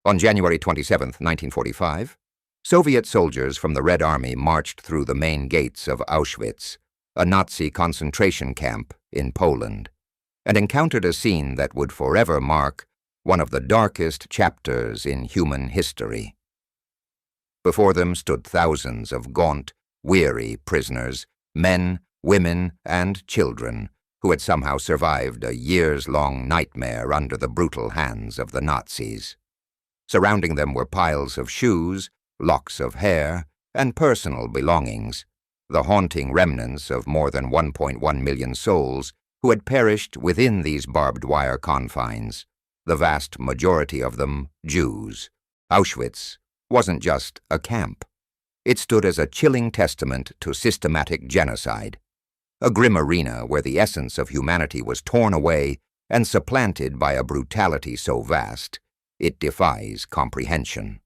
On January 27, 1945, Soviet soldiers from the Red Army marched through the main gates of Auschwitz, a Nazi concentration camp in Poland, and encountered a scene that would forever mark one of the darkest chapters in human history. Before them stood thousands of gaunt, weary prisoners, men, women, and children, who had somehow survived a years-long nightmare under the brutal hands of the Nazis. Surrounding them were piles of shoes, locks of hair, and personal belongings, the haunting remnants of more than 1.1 million souls who had perished within these barbed wire confines, the vast majority of them Jews. Auschwitz wasn't just a camp. It stood as a chilling testament to systematic genocide, a grim arena where the essence of humanity was torn away and supplanted by a brutality so vast it defies comprehension.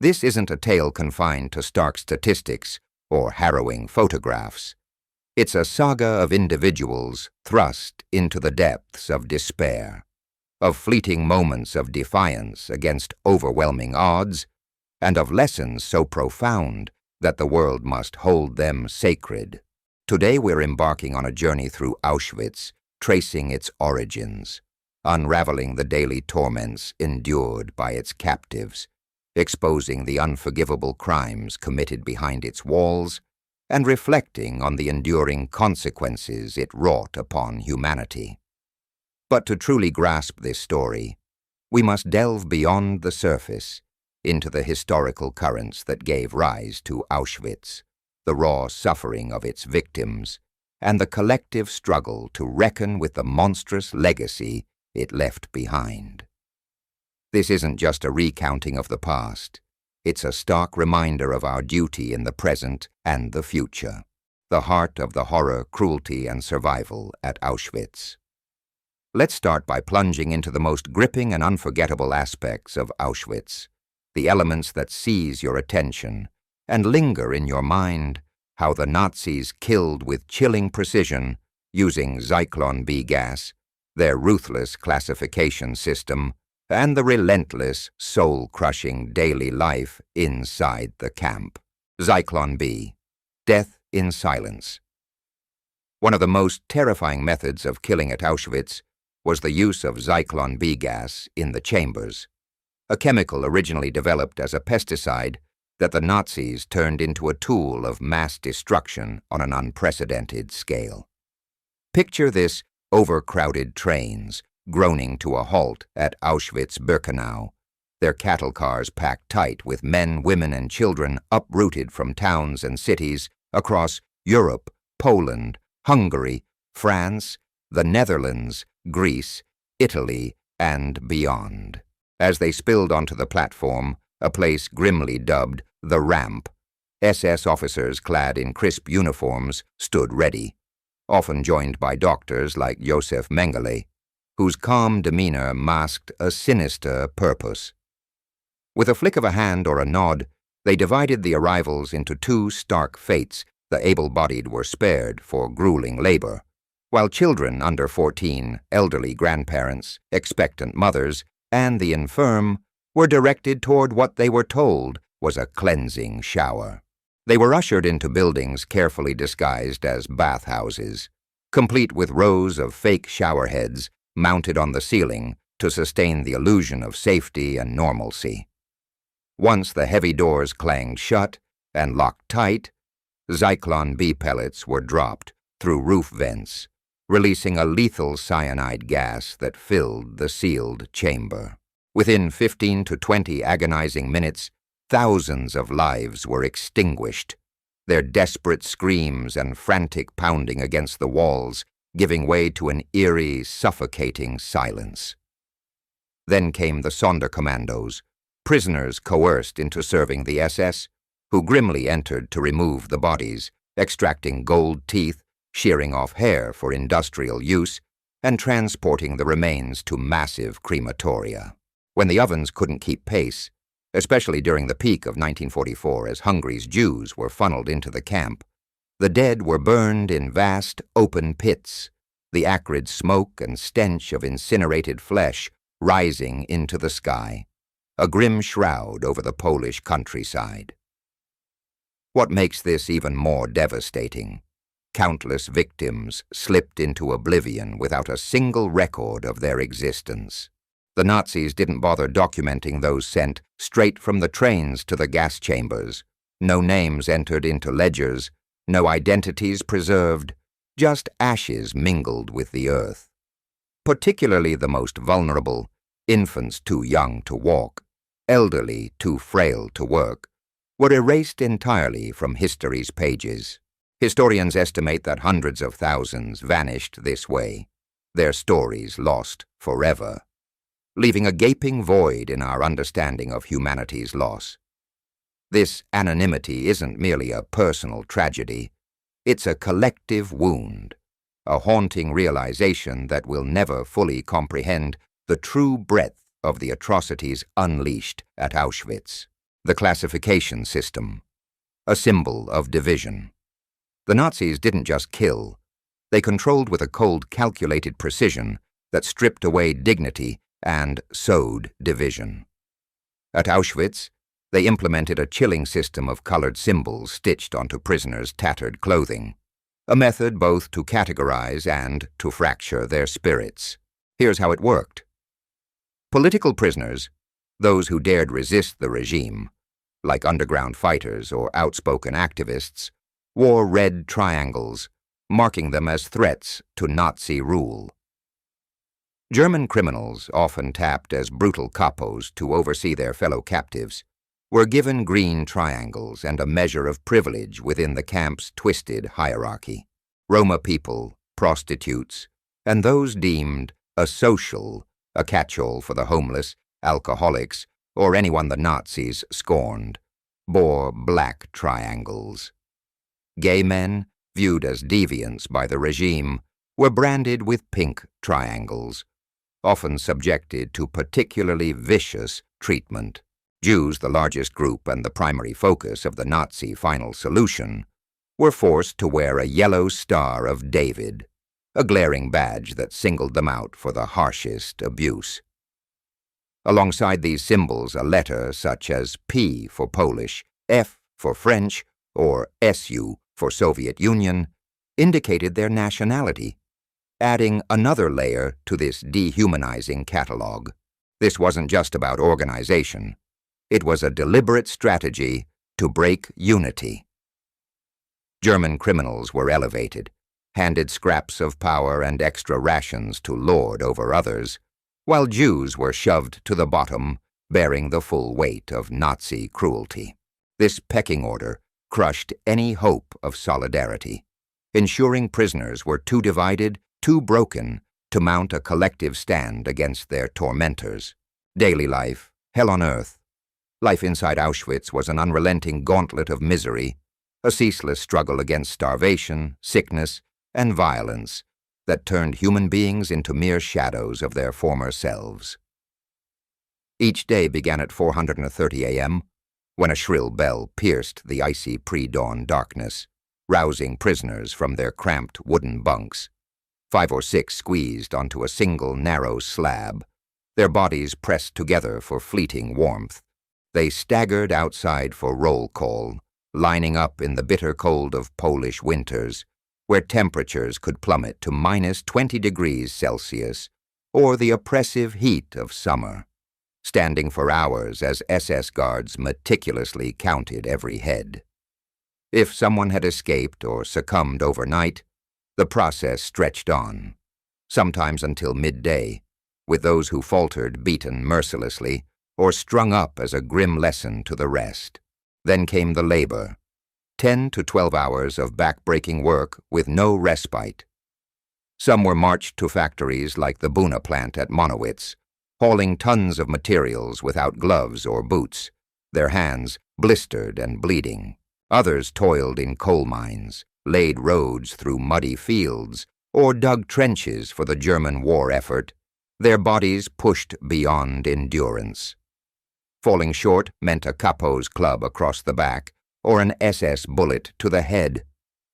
This isn't a tale confined to stark statistics or harrowing photographs. It's a saga of individuals thrust into the depths of despair, of fleeting moments of defiance against overwhelming odds, and of lessons so profound that the world must hold them sacred. Today we're embarking on a journey through Auschwitz, tracing its origins, unraveling the daily torments endured by its captives, exposing the unforgivable crimes committed behind its walls, and reflecting on the enduring consequences it wrought upon humanity. But to truly grasp this story, we must delve beyond the surface into the historical currents that gave rise to Auschwitz, the raw suffering of its victims, and the collective struggle to reckon with the monstrous legacy it left behind. This isn't just a recounting of the past. It's a stark reminder of our duty in the present and the future, the heart of the horror, cruelty, and survival at Auschwitz. Let's start by plunging into the most gripping and unforgettable aspects of Auschwitz, the elements that seize your attention and linger in your mind, how the Nazis killed with chilling precision using Zyklon B gas, their ruthless classification system, and the relentless, soul-crushing daily life inside the camp. Zyklon B, death in silence. One of the most terrifying methods of killing at Auschwitz was the use of Zyklon B gas in the chambers, a chemical originally developed as a pesticide that the Nazis turned into a tool of mass destruction on an unprecedented scale. Picture this: overcrowded trains groaning to a halt at Auschwitz-Birkenau, their cattle cars packed tight with men, women, and children uprooted from towns and cities across Europe, Poland, Hungary, France, the Netherlands, Greece, Italy, and beyond. As they spilled onto the platform, a place grimly dubbed the Ramp, SS officers clad in crisp uniforms stood ready, often joined by doctors like Josef Mengele, whose calm demeanor masked a sinister purpose. With a flick of a hand or a nod, they divided the arrivals into two stark fates. The able-bodied were spared for grueling labor, while children under 14, elderly grandparents, expectant mothers, and the infirm were directed toward what they were told was a cleansing shower. They were ushered into buildings carefully disguised as bathhouses, complete with rows of fake shower heads mounted on the ceiling to sustain the illusion of safety and normalcy. Once the heavy doors clanged shut and locked tight, Zyklon B pellets were dropped through roof vents, releasing a lethal cyanide gas that filled the sealed chamber. Within 15 to 20 agonizing minutes, thousands of lives were extinguished, their desperate screams and frantic pounding against the walls giving way to an eerie, suffocating silence. Then came the Sonderkommandos, prisoners coerced into serving the SS, who grimly entered to remove the bodies, extracting gold teeth, shearing off hair for industrial use, and transporting the remains to massive crematoria. When the ovens couldn't keep pace, especially during the peak of 1944 as Hungary's Jews were funneled into the camp, the dead were burned in vast, open pits, the acrid smoke and stench of incinerated flesh rising into the sky. a grim shroud over the Polish countryside. What makes this even more devastating? Countless victims slipped into oblivion without a single record of their existence. The Nazis didn't bother documenting those sent straight from the trains to the gas chambers. No names entered into ledgers, no identities preserved, just ashes mingled with the earth. Particularly the most vulnerable, infants too young to walk, elderly too frail to work, were erased entirely from history's pages. Historians estimate that hundreds of thousands vanished this way, their stories lost forever, leaving a gaping void in our understanding of humanity's loss. This anonymity isn't merely a personal tragedy, it's a collective wound, a haunting realization that we'll never fully comprehend the true breadth of the atrocities unleashed at Auschwitz. The classification system, a symbol of division. The Nazis didn't just kill, they controlled with a cold, calculated precision that stripped away dignity and sowed division. At Auschwitz, they implemented a chilling system of colored symbols stitched onto prisoners' tattered clothing, a method both to categorize and to fracture their spirits. Here's how it worked. Political prisoners, those who dared resist the regime, like underground fighters or outspoken activists, wore red triangles, marking them as threats to Nazi rule. German criminals, often tapped as brutal capos to oversee their fellow captives, were given green triangles and a measure of privilege within the camp's twisted hierarchy. Roma people, prostitutes, and those deemed asocial, a catch-all for the homeless, alcoholics, or anyone the Nazis scorned, bore black triangles. Gay men, viewed as deviants by the regime, were branded with pink triangles, often subjected to particularly vicious treatment. Jews, the largest group and the primary focus of the Nazi final solution, were forced to wear a yellow Star of David, a glaring badge that singled them out for the harshest abuse. Alongside these symbols, a letter such as P for Polish, F for French, or SU for Soviet Union indicated their nationality, adding another layer to this dehumanizing catalog. This wasn't just about organization. It was a deliberate strategy to break unity. German criminals were elevated, handed scraps of power and extra rations to lord over others, while Jews were shoved to the bottom, bearing the full weight of Nazi cruelty. This pecking order crushed any hope of solidarity, ensuring prisoners were too divided, too broken to mount a collective stand against their tormentors. Daily life, hell on earth. Life inside Auschwitz was an unrelenting gauntlet of misery, a ceaseless struggle against starvation, sickness, and violence that turned human beings into mere shadows of their former selves. Each day began at 4:30 a.m., when a shrill bell pierced the icy pre-dawn darkness, rousing prisoners from their cramped wooden bunks. 5 or 6 squeezed onto a single narrow slab, their bodies pressed together for fleeting warmth. They staggered outside for roll call, lining up in the bitter cold of Polish winters, where temperatures could plummet to -20 degrees Celsius, or the oppressive heat of summer, standing for hours as SS guards meticulously counted every head. If someone had escaped or succumbed overnight, the process stretched on, sometimes until midday, with those who faltered beaten mercilessly or strung up as a grim lesson to the rest. Then came the labor, 10 to 12 hours of back-breaking work with no respite. Some were marched to factories like the Buna plant at Monowitz, hauling tons of materials without gloves or boots, their hands blistered and bleeding. Others toiled in coal mines, laid roads through muddy fields, or dug trenches for the German war effort, their bodies pushed beyond endurance. Falling short meant a capo's club across the back or an SS bullet to the head,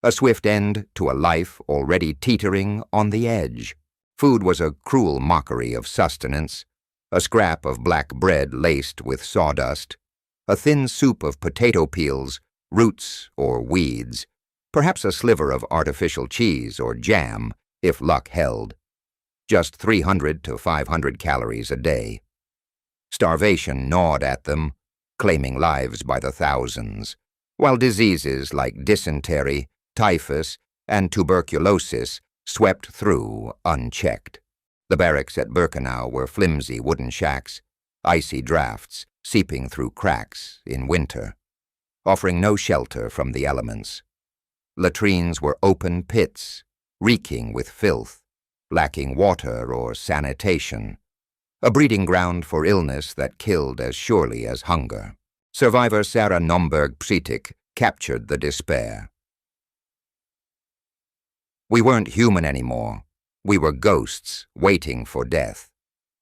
a swift end to a life already teetering on the edge. Food was a cruel mockery of sustenance, a scrap of black bread laced with sawdust, a thin soup of potato peels, roots or weeds, perhaps a sliver of artificial cheese or jam, if luck held. Just 300 to 500 calories a day. Starvation gnawed at them, claiming lives by the thousands, while diseases like dysentery, typhus, and tuberculosis swept through unchecked. The barracks at Birkenau were flimsy wooden shacks, icy drafts seeping through cracks in winter, offering no shelter from the elements. Latrines were open pits, reeking with filth, lacking water or sanitation, a breeding ground for illness that killed as surely as hunger. Survivor Sarah Nomberg-Przytyk captured the despair. We weren't human anymore. We were ghosts waiting for death.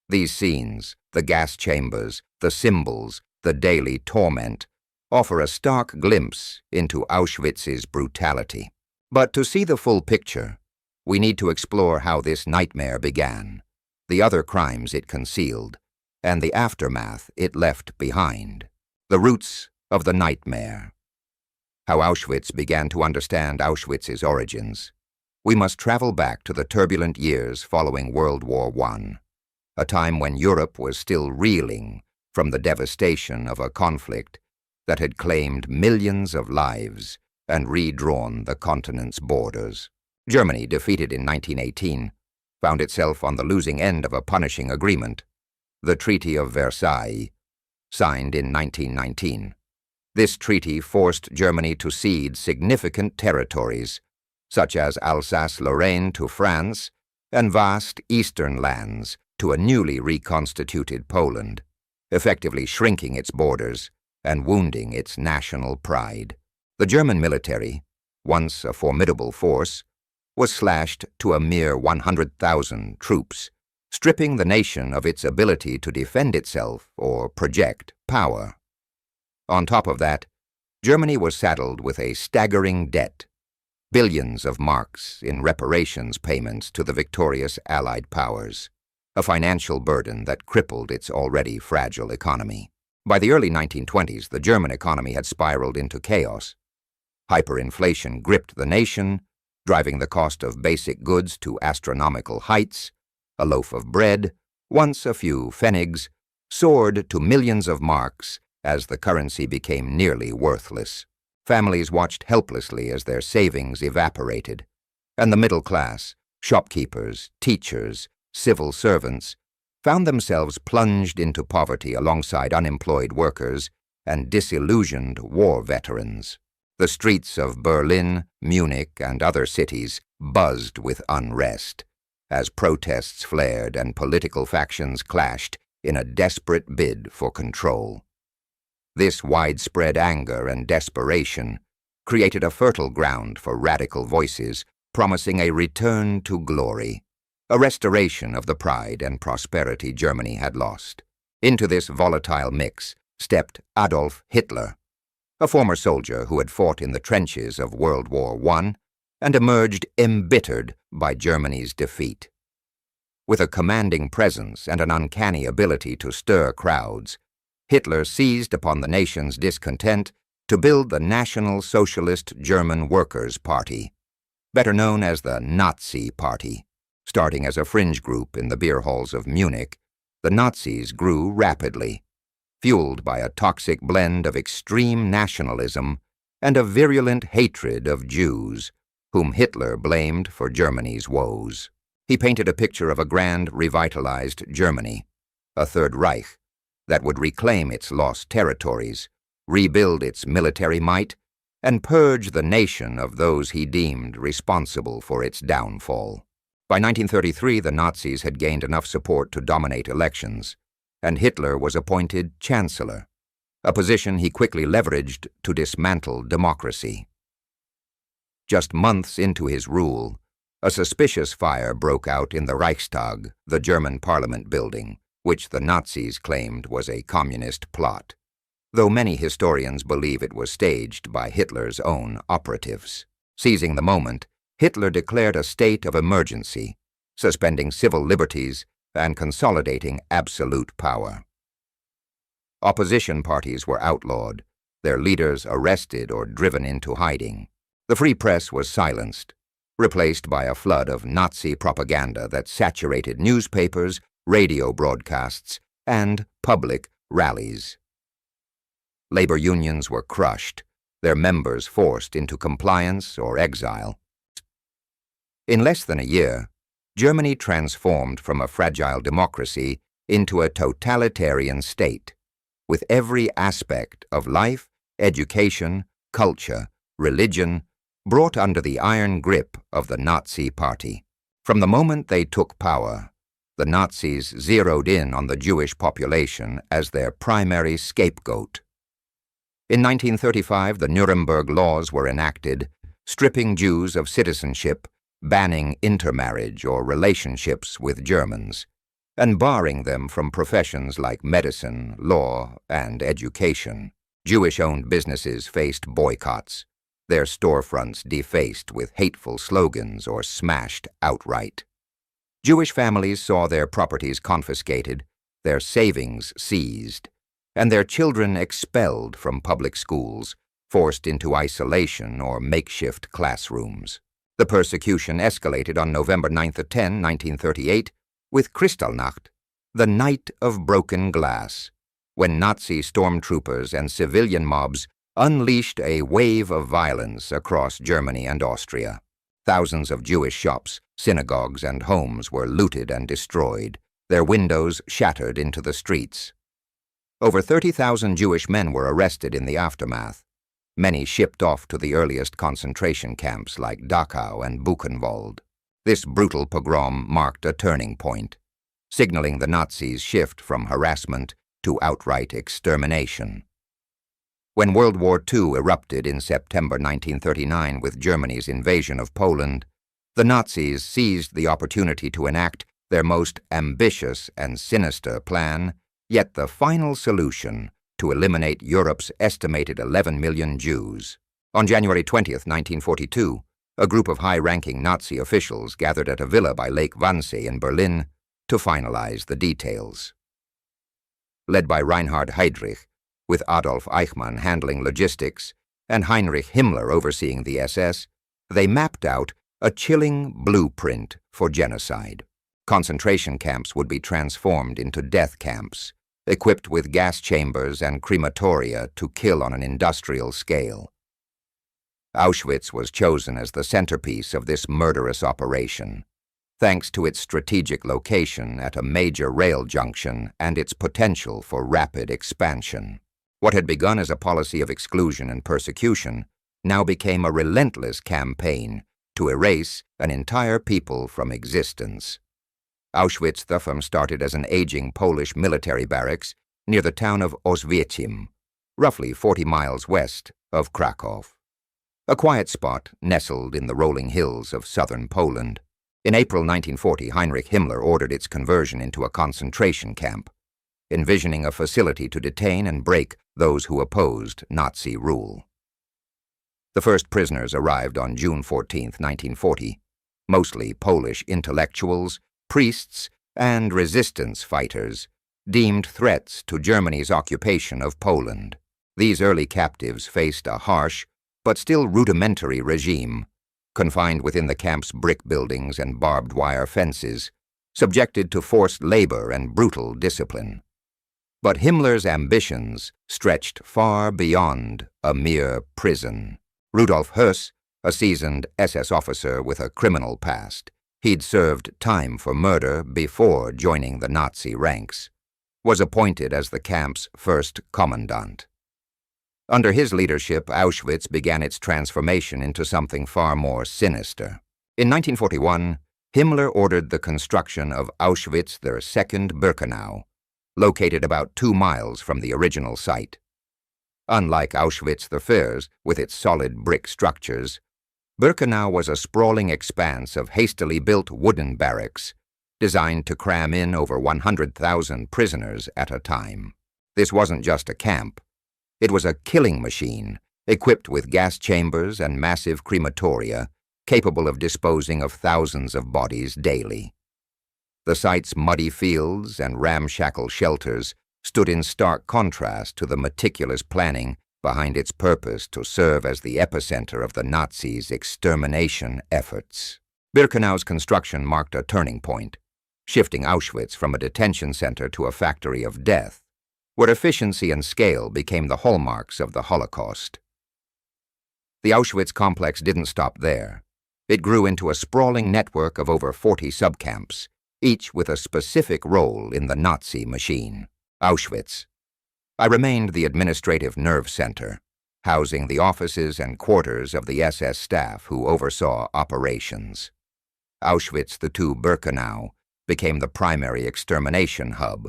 These scenes, the gas chambers, the symbols, the daily torment, offer a stark glimpse into Auschwitz's brutality. But to see the full picture, we need to explore how this nightmare began, the other crimes it concealed, and the aftermath it left behind. The roots of the nightmare. How Auschwitz began to understand Auschwitz's origins. We must travel back to the turbulent years following World War I, a time when Europe was still reeling from the devastation of a conflict that had claimed millions of lives and redrawn the continent's borders. Germany, defeated in 1918, found itself on the losing end of a punishing agreement, the Treaty of Versailles, signed in 1919. This treaty forced Germany to cede significant territories, such as Alsace-Lorraine to France and vast eastern lands to a newly reconstituted Poland, effectively shrinking its borders and wounding its national pride. The German military, once a formidable force, was slashed to a mere 100,000 troops, stripping the nation of its ability to defend itself or project power. On top of that, Germany was saddled with a staggering debt, billions of marks in reparations payments to the victorious Allied powers, a financial burden that crippled its already fragile economy. By the early 1920s, the German economy had spiraled into chaos. Hyperinflation gripped the nation, driving the cost of basic goods to astronomical heights. A loaf of bread, once a few pfennigs, soared to millions of marks as the currency became nearly worthless. Families watched helplessly as their savings evaporated, and the middle class, shopkeepers, teachers, civil servants, found themselves plunged into poverty alongside unemployed workers and disillusioned war veterans. The streets of Berlin, Munich, and other cities buzzed with unrest as protests flared and political factions clashed in a desperate bid for control. This widespread anger and desperation created a fertile ground for radical voices promising a return to glory, a restoration of the pride and prosperity Germany had lost. Into this volatile mix stepped Adolf Hitler, a former soldier who had fought in the trenches of World War I and emerged embittered by Germany's defeat. With a commanding presence and an uncanny ability to stir crowds, Hitler seized upon the nation's discontent to build the National Socialist German Workers' Party, better known as the Nazi Party. Starting as a fringe group in the beer halls of Munich, the Nazis grew rapidly, fueled by a toxic blend of extreme nationalism and a virulent hatred of Jews, whom Hitler blamed for Germany's woes. He painted a picture of a grand, revitalized Germany, a Third Reich, that would reclaim its lost territories, rebuild its military might, and purge the nation of those he deemed responsible for its downfall. By 1933, the Nazis had gained enough support to dominate elections, and Hitler was appointed Chancellor, a position he quickly leveraged to dismantle democracy. Just months into his rule, a suspicious fire broke out in the Reichstag, the German parliament building, which the Nazis claimed was a communist plot, though many historians believe it was staged by Hitler's own operatives. Seizing the moment, Hitler declared a state of emergency, suspending civil liberties and consolidating absolute power. Opposition parties were outlawed, their leaders arrested or driven into hiding. The free press was silenced, replaced by a flood of Nazi propaganda that saturated newspapers, radio broadcasts, and public rallies. Labor unions were crushed, their members forced into compliance or exile. In less than a year, Germany transformed from a fragile democracy into a totalitarian state, with every aspect of life, education, culture, religion brought under the iron grip of the Nazi Party. From the moment they took power, the Nazis zeroed in on the Jewish population as their primary scapegoat. In 1935, the Nuremberg Laws were enacted, stripping Jews of citizenship, banning intermarriage or relationships with Germans, and barring them from professions like medicine, law, and education. Jewish-owned businesses faced boycotts, their storefronts defaced with hateful slogans or smashed outright. Jewish families saw their properties confiscated, their savings seized, and their children expelled from public schools, forced into isolation or makeshift classrooms. The persecution escalated on November 9 to 10, 1938, with Kristallnacht, the Night of Broken Glass, when Nazi stormtroopers and civilian mobs unleashed a wave of violence across Germany and Austria. Thousands of Jewish shops, synagogues, and homes were looted and destroyed, their windows shattered into the streets. Over 30,000 Jewish men were arrested in the aftermath, many shipped off to the earliest concentration camps like Dachau and Buchenwald. This brutal pogrom marked a turning point, signaling the Nazis' shift from harassment to outright extermination. When World War II erupted in September 1939 with Germany's invasion of Poland, the Nazis seized the opportunity to enact their most ambitious and sinister plan, yet the final solution to eliminate Europe's estimated 11 million Jews. On January 20, 1942, a group of high-ranking Nazi officials gathered at a villa by Lake Wannsee in Berlin to finalize the details. Led by Reinhard Heydrich, with Adolf Eichmann handling logistics and Heinrich Himmler overseeing the SS, they mapped out a chilling blueprint for genocide. Concentration camps would be transformed into death camps, equipped with gas chambers and crematoria to kill on an industrial scale. Auschwitz was chosen as the centerpiece of this murderous operation, thanks to its strategic location at a major rail junction and its potential for rapid expansion. What had begun as a policy of exclusion and persecution now became a relentless campaign to erase an entire people from existence. Auschwitz started as an aging Polish military barracks near the town of Oswiecim, roughly 40 miles west of Krakow. A quiet spot nestled in the rolling hills of southern Poland. In April 1940, Heinrich Himmler ordered its conversion into a concentration camp, envisioning a facility to detain and break those who opposed Nazi rule. The first prisoners arrived on June 14, 1940, mostly Polish intellectuals, priests, and resistance fighters, deemed threats to Germany's occupation of Poland. These early captives faced a harsh, but still rudimentary regime, confined within the camp's brick buildings and barbed wire fences, subjected to forced labor and brutal discipline. But Himmler's ambitions stretched far beyond a mere prison. Rudolf Höss, a seasoned SS officer with a criminal past, he'd served time for murder before joining the Nazi ranks, was appointed as the camp's first commandant. Under his leadership, Auschwitz began its transformation into something far more sinister. In 1941, Himmler ordered the construction of Auschwitz, their second Birkenau, located about 2 miles from the original site. Unlike Auschwitz I, with its solid brick structures, Birkenau was a sprawling expanse of hastily built wooden barracks, designed to cram in over 100,000 prisoners at a time. This wasn't just a camp. It was a killing machine, equipped with gas chambers and massive crematoria, capable of disposing of thousands of bodies daily. The site's muddy fields and ramshackle shelters stood in stark contrast to the meticulous planning behind its purpose to serve as the epicenter of the Nazis' extermination efforts. Birkenau's construction marked a turning point, shifting Auschwitz from a detention center to a factory of death, where efficiency and scale became the hallmarks of the Holocaust. The Auschwitz complex didn't stop there. It grew into a sprawling network of over 40 subcamps, each with a specific role in the Nazi machine. Auschwitz. I remained the administrative nerve center, housing the offices and quarters of the SS staff who oversaw operations. Auschwitz II Birkenau became the primary extermination hub,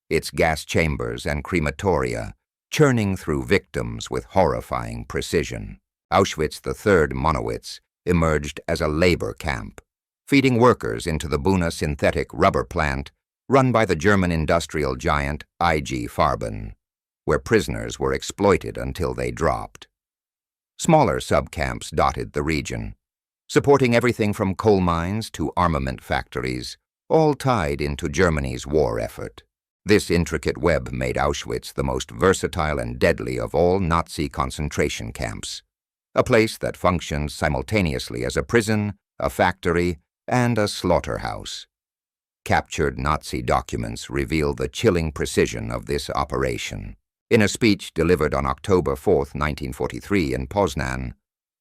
its gas chambers and crematoria churning through victims with horrifying precision. Auschwitz III Monowitz emerged as a labor camp, feeding workers into the Buna synthetic rubber plant run by the German industrial giant IG Farben, where prisoners were exploited until they dropped. Smaller subcamps dotted the region, supporting everything from coal mines to armament factories, all tied into Germany's war effort. This intricate web made Auschwitz the most versatile and deadly of all Nazi concentration camps, a place that functioned simultaneously as a prison, a factory, and a slaughterhouse. Captured Nazi documents reveal the chilling precision of this operation. In a speech delivered on October 4, 1943 in Poznan,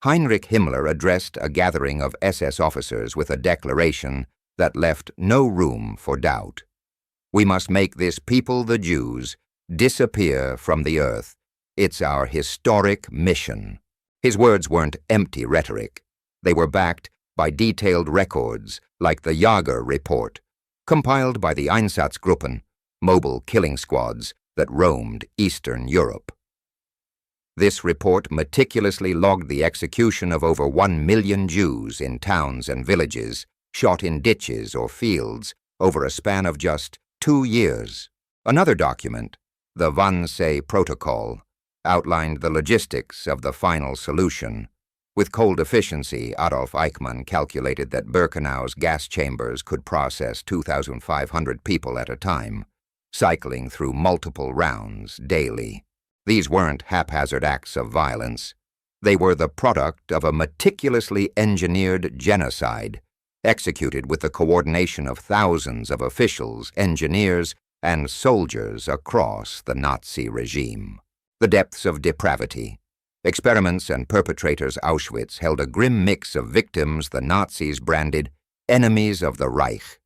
Heinrich Himmler addressed a gathering of SS officers with a declaration that left no room for doubt. "We must make this people, the Jews, disappear from the earth. It's our historic mission." His words weren't empty rhetoric. They were backed by detailed records like the Jager Report, compiled by the Einsatzgruppen, mobile killing squads that roamed Eastern Europe. This report meticulously logged the execution of over 1 million Jews in towns and villages, shot in ditches or fields over a span of just 2 years. Another document, the Wannsee Protocol, outlined the logistics of the final solution. With cold efficiency, Adolf Eichmann calculated that Birkenau's gas chambers could process 2,500 people at a time, cycling through multiple rounds daily. These weren't haphazard acts of violence. They were the product of a meticulously engineered genocide, executed with the coordination of thousands of officials, engineers, and soldiers across the Nazi regime. The depths of depravity. Experiments and perpetrators Auschwitz held a grim mix of victims the Nazis branded enemies of the Reich.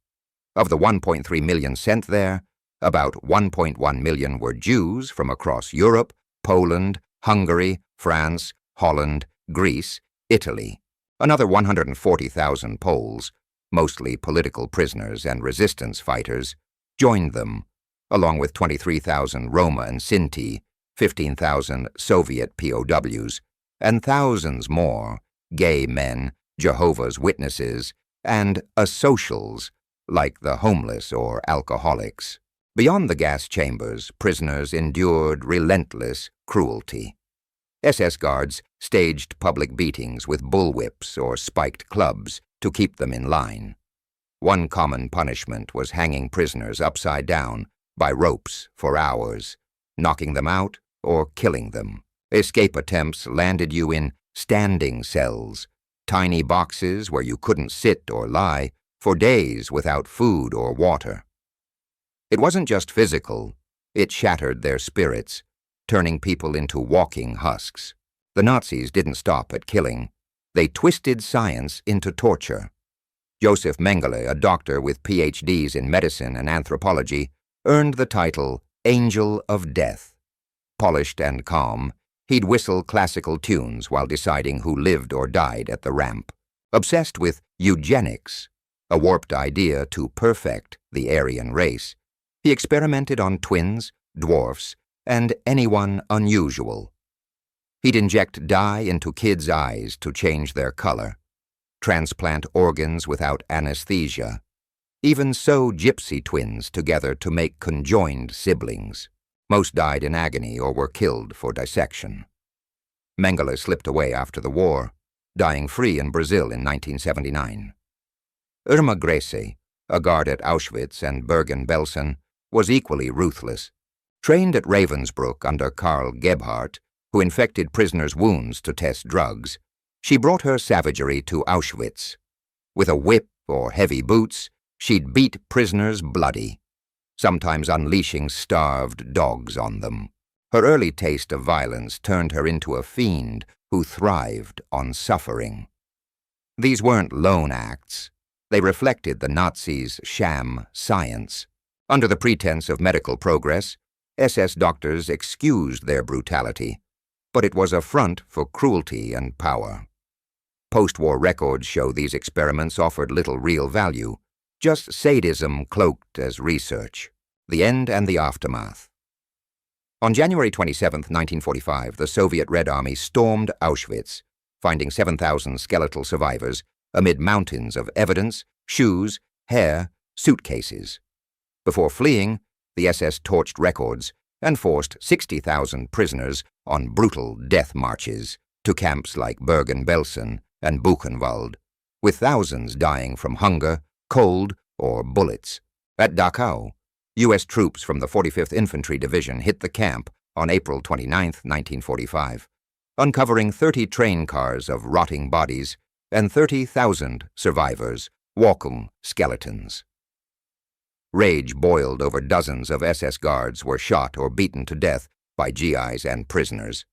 Of the 1.3 million sent there, about 1.1 million were Jews from across Europe, Poland, Hungary, France, Holland, Greece, Italy. Another 140,000 Poles, mostly political prisoners and resistance fighters, joined them, along with 23,000 Roma and Sinti, 15,000 Soviet POWs, and thousands more gay men, Jehovah's Witnesses, and asocials like the homeless or alcoholics. Beyond the gas chambers, prisoners endured relentless cruelty. SS guards staged public beatings with bullwhips or spiked clubs to keep them in line. One common punishment was hanging prisoners upside down by ropes for hours, knocking them out or killing them. Escape attempts landed you in standing cells, tiny boxes where you couldn't sit or lie for days without food or water. It wasn't just physical, it shattered their spirits, turning people into walking husks. The Nazis didn't stop at killing. They twisted science into torture. Josef Mengele, a doctor with PhDs in medicine and anthropology, earned the title Angel of Death. Polished and calm, he'd whistle classical tunes while deciding who lived or died at the ramp. Obsessed with eugenics, a warped idea to perfect the Aryan race, he experimented on twins, dwarfs, and anyone unusual. He'd inject dye into kids' eyes to change their color, transplant organs without anesthesia, even sew gypsy twins together to make conjoined siblings. Most died in agony or were killed for dissection. Mengele slipped away after the war, dying free in Brazil in 1979. Irma Gracie, a guard at Auschwitz and Bergen-Belsen, was equally ruthless. Trained at Ravensbrück under Karl Gebhardt, who infected prisoners' wounds to test drugs, she brought her savagery to Auschwitz. With a whip or heavy boots, she'd beat prisoners bloody, sometimes unleashing starved dogs on them. Her early taste of violence turned her into a fiend who thrived on suffering. These weren't lone acts. They reflected the Nazis' sham science. Under the pretense of medical progress, SS doctors excused their brutality, but it was a front for cruelty and power. Post-war records show these experiments offered little real value, just sadism cloaked as research. The end and the aftermath. On January 27, 1945, the Soviet Red Army stormed Auschwitz, finding 7,000 skeletal survivors amid mountains of evidence, shoes, hair, suitcases. Before fleeing, the SS torched records and forced 60,000 prisoners on brutal death marches to camps like Bergen-Belsen and Buchenwald, with thousands dying from hunger, cold, or bullets. At Dachau, U.S. troops from the 45th Infantry Division hit the camp on April 29, 1945, uncovering 30 train cars of rotting bodies and 30,000 survivors, walking skeletons. Rage boiled over dozens of SS guards were shot or beaten to death by GIs and prisoners,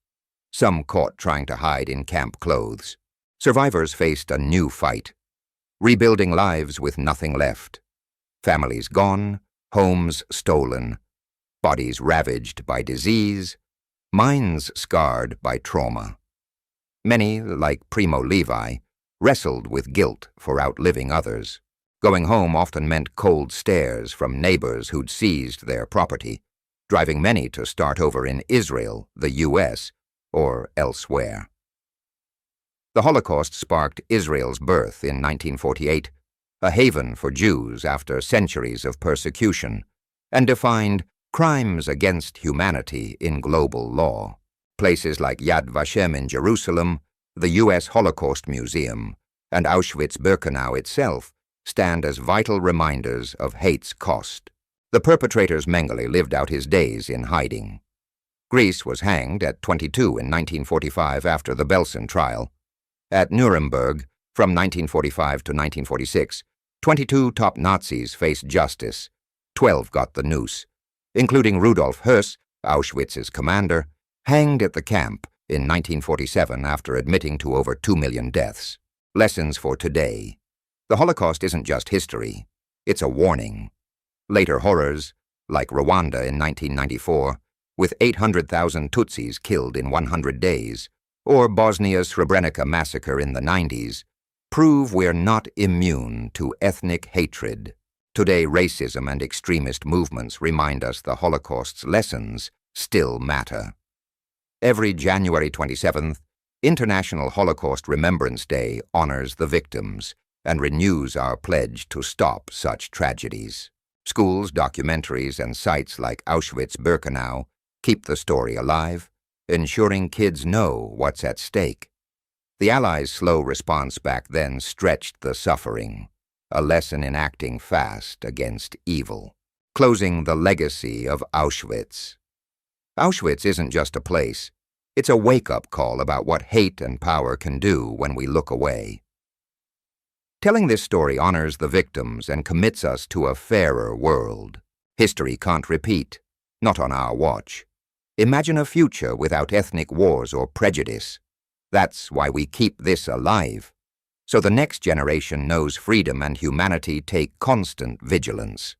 some caught trying to hide in camp clothes. Survivors faced a new fight, rebuilding lives with nothing left. Families gone, homes stolen, bodies ravaged by disease, minds scarred by trauma. Many, like Primo Levi, wrestled with guilt for outliving others. Going home often meant cold stares from neighbors who'd seized their property, driving many to start over in Israel, the U.S., or elsewhere. The Holocaust sparked Israel's birth in 1948, a haven for Jews after centuries of persecution, and defined crimes against humanity in global law. Places like Yad Vashem in Jerusalem, the U.S. Holocaust Museum, and Auschwitz-Birkenau itself stand as vital reminders of hate's cost. The perpetrators Mengele lived out his days in hiding. Greece was hanged at 22 in 1945 after the Belsen trial. At Nuremberg, from 1945 to 1946, 22 top Nazis faced justice. 12 got the noose, including Rudolf Höss, Auschwitz's commander, hanged at the camp in 1947 after admitting to over 2 million deaths. Lessons for today. The Holocaust isn't just history, it's a warning. Later horrors, like Rwanda in 1994, with 800,000 Tutsis killed in 100 days, or Bosnia's Srebrenica massacre in the 90s, prove we're not immune to ethnic hatred. Today, racism and extremist movements remind us the Holocaust's lessons still matter. Every January 27th, International Holocaust Remembrance Day honors the victims and renews our pledge to stop such tragedies. Schools, documentaries, and sites like Auschwitz-Birkenau keep the story alive, ensuring kids know what's at stake. The Allies' slow response back then stretched the suffering, a lesson in acting fast against evil. Closing the legacy of Auschwitz. Auschwitz isn't just a place, it's a wake-up call about what hate and power can do when we look away. Telling this story honors the victims and commits us to a fairer world. History can't repeat, not on our watch. Imagine a future without ethnic wars or prejudice. That's why we keep this alive, so the next generation knows freedom and humanity take constant vigilance.